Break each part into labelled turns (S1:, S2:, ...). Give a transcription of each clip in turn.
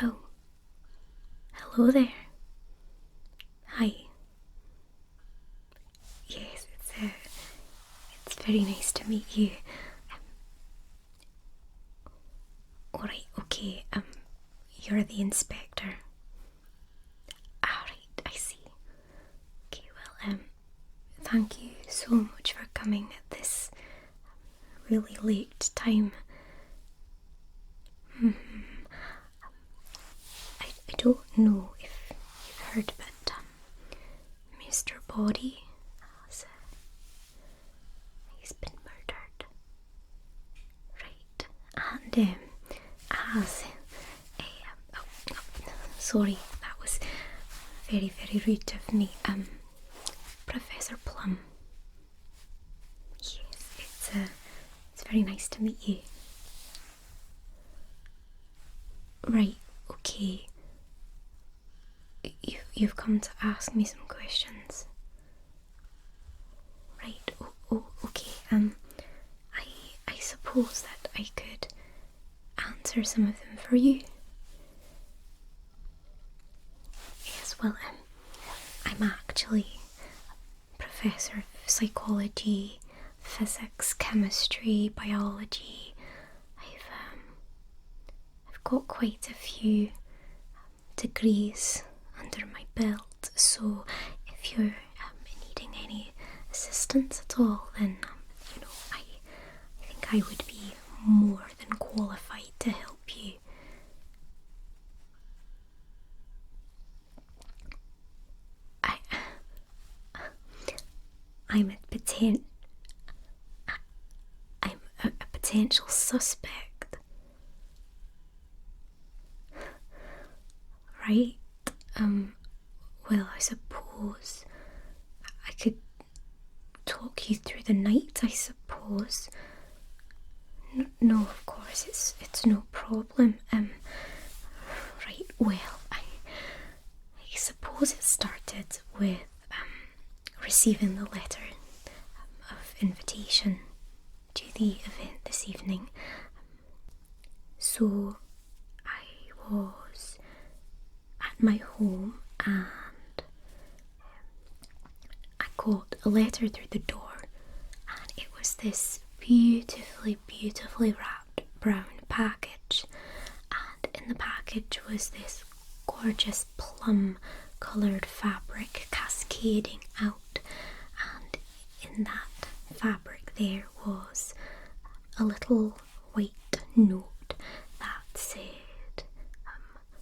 S1: Oh, hello there. Hi. Yes, it's very nice to meet you. Alright, okay, you're the inspector. Alright, I see. Okay, well, thank you so much for coming at this really late time. I don't know if you've heard, but Mr. Body he's been murdered. Right, and has sorry, that was very, very rude of me. Professor Plum. Yes, it's very nice to meet you. Right, okay. You've come to ask me some questions. Right, okay. I suppose that I could answer some of them for you. Yes, well, I'm actually a professor of psychology, physics, chemistry, biology. I've got quite a few degrees under my belt, so if you're needing any assistance at all, then I think I would be more than qualified to help you. I'm a potential suspect. Right? Well, I suppose I could talk you through the night, I suppose. No, of course, it's no problem. Right, well, I suppose it started with receiving the letter of invitation to the event this evening. So I was at my home and I got a letter through the door, and it was this beautifully, beautifully wrapped brown package, and in the package was this gorgeous plum coloured fabric cascading out, and in that fabric there was a little white note that said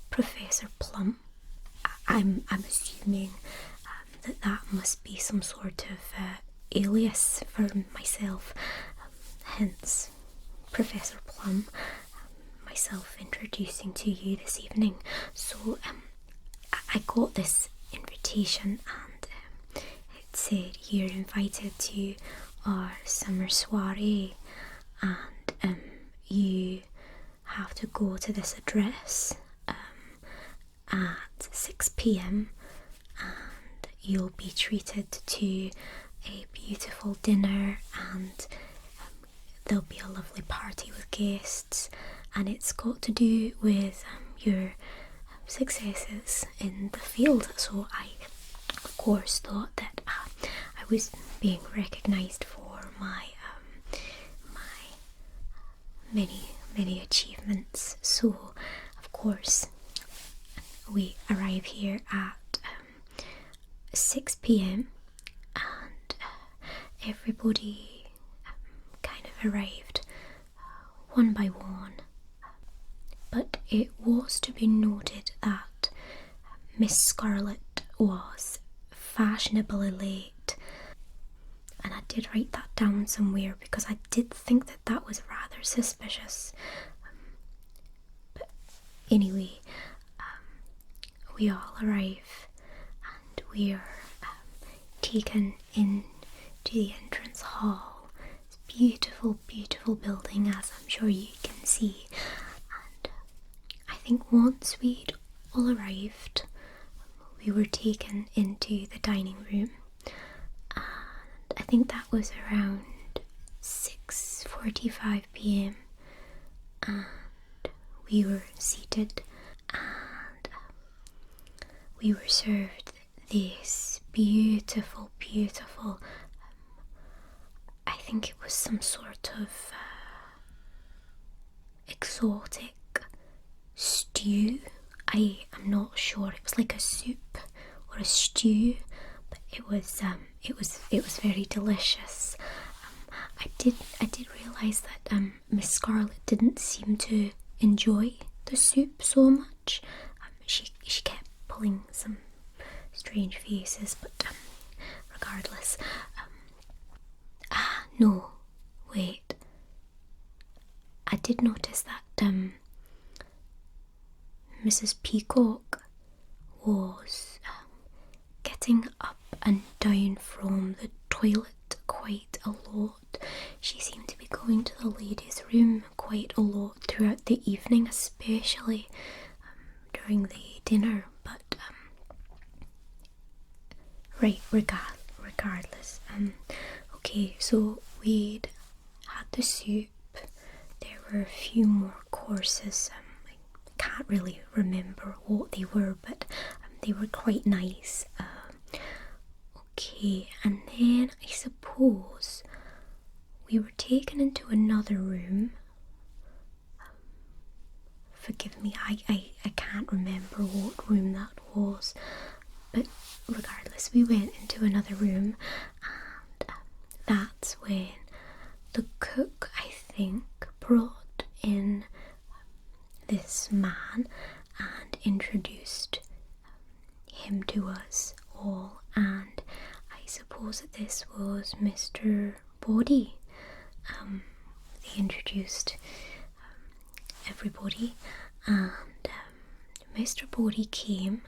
S1: Professor Plum. I'm assuming that must be some sort of alias for myself, hence Professor Plum, myself introducing to you this evening. So I got this invitation, and it said you're invited to our summer soiree, and you have to go to this address at 6 p.m. and you'll be treated to a beautiful dinner, and there'll be a lovely party with guests, and it's got to do with your successes in the field. So I, of course, thought that I was being recognised for my many achievements. So, of course, we arrive here at 6 p.m. and everybody kind of arrived one by one. But it was to be noted that Miss Scarlet was fashionably late, and I did write that down somewhere because I did think that that was rather suspicious. But anyway, we all arrive and we are taken into the entrance hall. It's a beautiful, beautiful building, as I'm sure you can see. And I think once we'd all arrived, we were taken into the dining room, and I think that was around 6:45 p.m. and we were seated, and we were served this beautiful, I think it was some sort of exotic stew. I am not sure. It was like a soup or a stew, but it was very delicious. I did realise that Miss Scarlet didn't seem to enjoy the soup so much. She kept pulling some strange faces, but regardless. No, wait. I did notice that Mrs. Peacock was getting up and down from the toilet quite a lot. She seemed to be going to the ladies' room quite a lot throughout the evening, especially during the dinner. But right, regardless. Okay, so we'd had the soup. There were a few more courses. I can't really remember what they were, but they were quite nice. Okay, and then I suppose we were taken into another room. Forgive me, I can't remember what room that was, but regardless, we went into another room, and that's when the cook, I think, brought in this man and introduced him to us all, and I suppose that this was Mr. Body. They introduced everybody, and Mr. Body came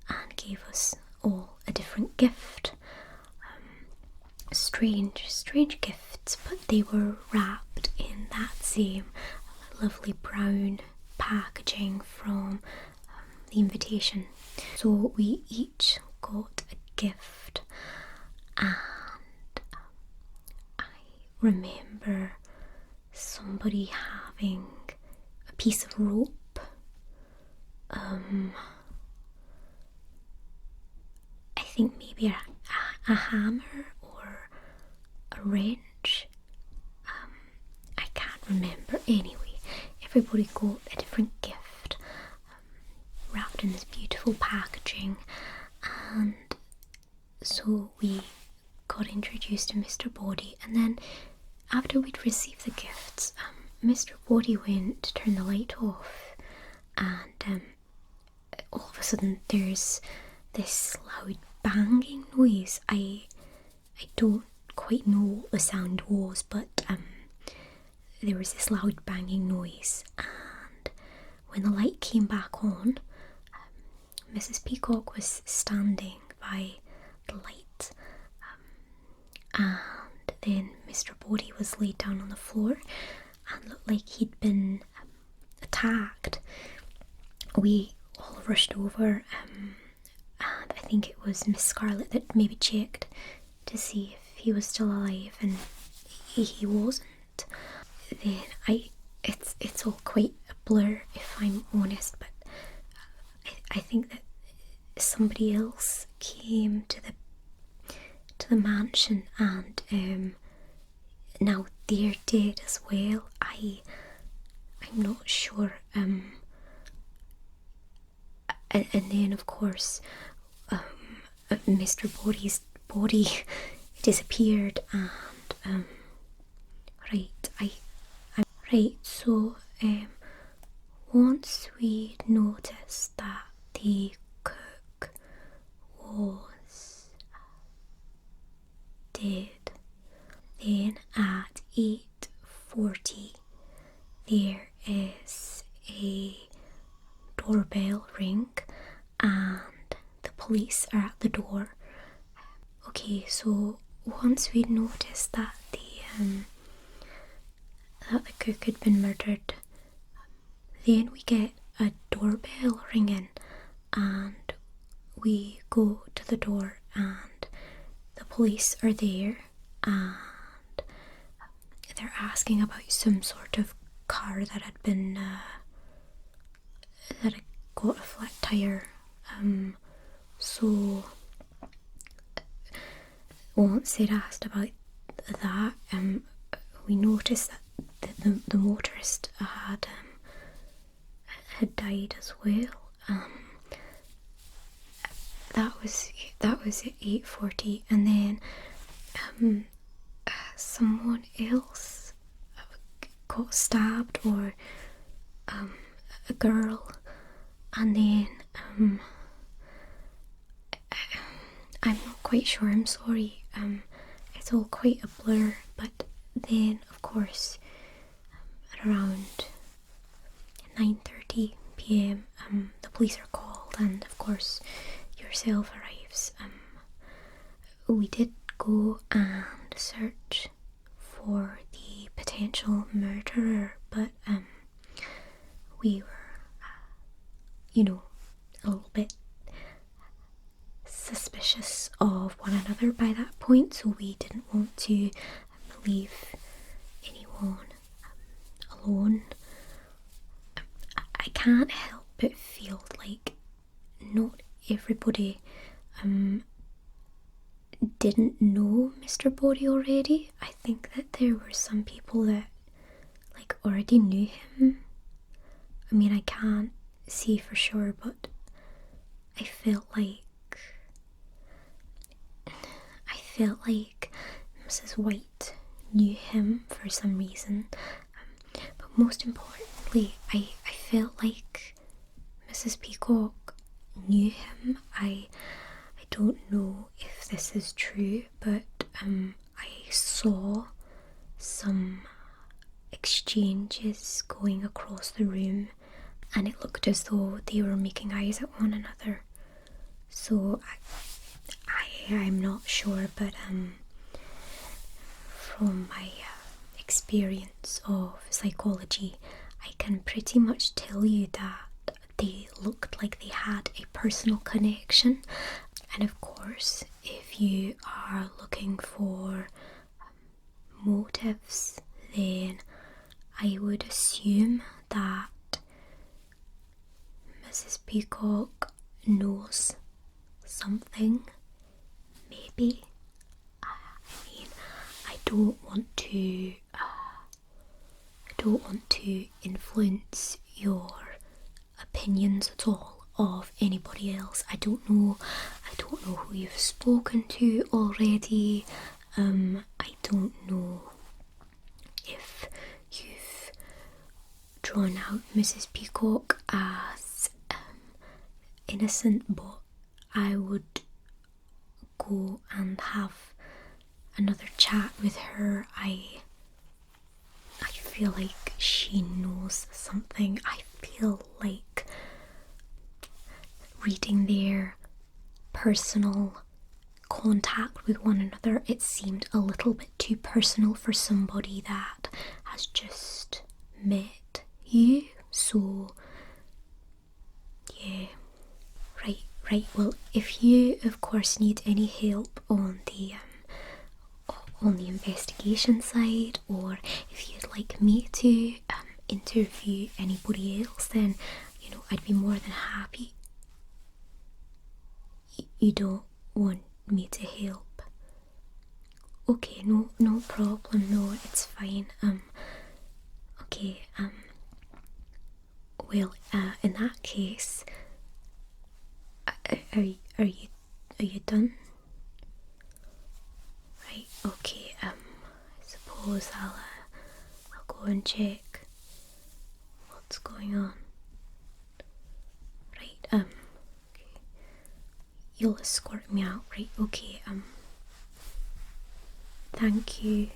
S1: and gave us all a different gift. Strange gifts, but they were wrapped in that same lovely brown packaging from the invitation. So we each got a gift, and I remember somebody having a piece of rope. I think maybe a hammer or a wrench. I can't remember. Anyway, everybody got a different gift, wrapped in this beautiful packaging, and so we got introduced to Mr. Body, and then after we'd received the gifts, Mr. Body went to turn the light off, and all of a sudden there's this loud banging noise. I don't quite know what the sound was, but there was this loud banging noise, and when the light came back on, Mrs. Peacock was standing by the light, and then Mr. Body was laid down on the floor and looked like he'd been attacked. We all rushed over, and I think it was Miss Scarlet that maybe checked to see if he was still alive, and he wasn't. Then it's all quite a blur, if I'm honest, but I think that somebody else came to the mansion, and now they're dead as well. I'm not sure. And then of course, Mr. Body's body disappeared, and so once we noticed that the cook was dead, then at 8:40 there is a doorbell ring, and the police are at the door. Okay, so once we noticed that the cook had been murdered, then we get a doorbell ringing, and we go to the door, and the police are there, and they're asking about some sort of car that had been that had got a flat tire So once they'd asked about that, we noticed that the motorist had died as well. That was at 8:40, and then someone else got stabbed, or a girl, and then I'm not quite sure, I'm sorry, it's all quite a blur, but then of course at around 9:30 p.m. The police are called, and of course yourself arrives. We did go and search for the potential murderer, but we were, a little bit suspicious of one another by that point, so we didn't want to leave anyone alone. I can't help but feel like not everybody didn't know Mr. Body already. I think that there were some people that already knew him. I mean, I can't say for sure, but I felt like Mrs. White knew him for some reason, but most importantly, I felt like Mrs. Peacock knew him. I don't know if this is true, but I saw some exchanges going across the room, and it looked as though they were making eyes at one another. So I'm not sure, but from my experience of psychology, I can pretty much tell you that they looked like they had a personal connection. And of course, if you are looking for motives, then I would assume that Mrs. Peacock knows something, maybe. I mean, I don't want to influence your opinions at all of anybody else. I don't know who you've spoken to already. I don't know if you've drawn out Mrs. Peacock as innocent, but I would go and have another chat with her. I feel like she knows something. I feel like reading their personal contact with one another, it seemed a little bit too personal for somebody that has just met you. So yeah, right. Well, if you of course need any help on the investigation side, or if you'd like me to interview anybody else, then I'd be more than happy. You don't want me to help? Okay, no problem. No, it's fine. Okay. Well, in that case, are you done? Right. Okay. I suppose I'll go and check what's going on. Right. Okay. You'll escort me out, right? Okay. Thank you.